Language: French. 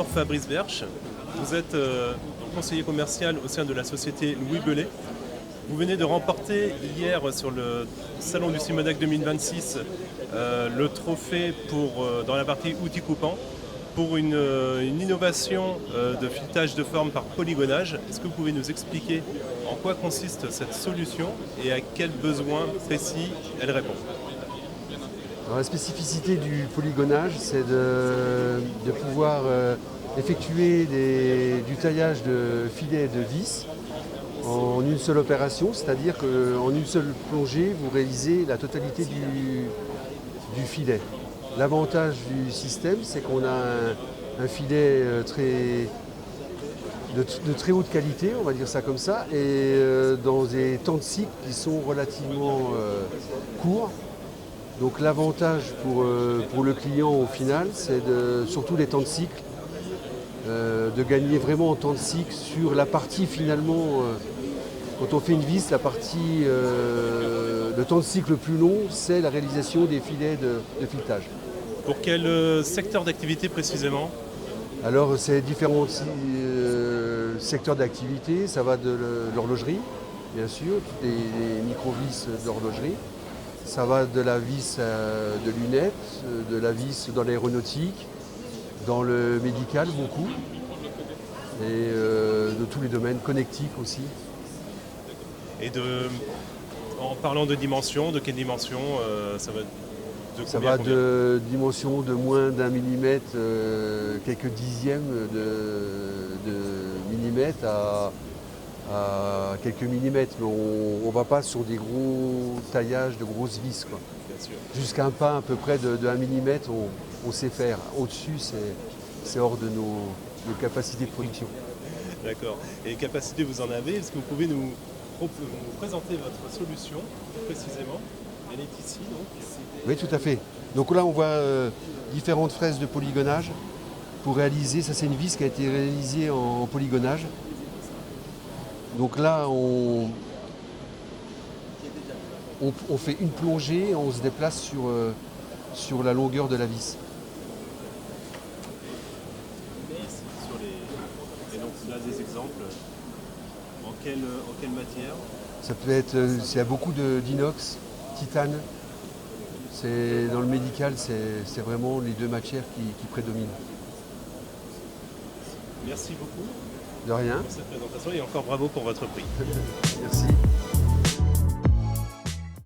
Bonjour Fabrice Berche, vous êtes conseiller commercial au sein de la société Louis Bellet. Vous venez de remporter hier sur le salon du Simodac 2026 le trophée dans la partie outils coupants pour une innovation de filetage de forme par polygonage. Est-ce que vous pouvez nous expliquer en quoi consiste cette solution et à quels besoins précis elle répond? Alors, la spécificité du polygonage, c'est de pouvoir effectuer du taillage de filets de vis en une seule opération, c'est-à-dire qu'en une seule plongée, vous réalisez la totalité du filet. L'avantage du système, c'est qu'on a un filet de très haute qualité, on va dire ça comme ça, et dans des temps de cycle qui sont relativement courts. Donc l'avantage pour le client au final, c'est surtout les temps de cycle, de gagner vraiment en temps de cycle sur la partie finalement, quand on fait une vis, la partie, le temps de cycle le plus long, c'est la réalisation des filets de filetage. Pour quel secteur d'activité précisément? Alors c'est différents secteurs d'activité, ça va de l'horlogerie, bien sûr, toutes les micro-vis d'horlogerie. Ça va de la vis de lunettes, de la vis dans l'aéronautique, dans le médical beaucoup, et de tous les domaines connectiques aussi. Et en parlant de dimension, de quelle dimension ça va de Ça combien à va combien? de dimensions de moins d'un millimètre, quelques dixièmes de millimètre à quelques millimètres, mais on ne va pas sur des gros taillages de grosses vis, quoi. Bien sûr. Jusqu'à un pain à peu près de 1 millimètre, on sait faire. Au-dessus, c'est hors de nos capacités de production. D'accord. Et capacité vous en avez? Est-ce que vous pouvez nous présenter votre solution précisément? Elle est ici donc. Oui, tout à fait. Donc là, on voit différentes fraises de polygonage pour réaliser. Ça, c'est une vis qui a été réalisée en polygonage. Donc là, on fait une plongée, on se déplace sur la longueur de la vis. Et donc là des exemples. En quelle matière? Ça peut être, il y a beaucoup d'inox, titane. Dans le médical, c'est vraiment les deux matières qui prédominent. Merci beaucoup De rien. pour cette présentation et encore bravo pour votre prix. Merci.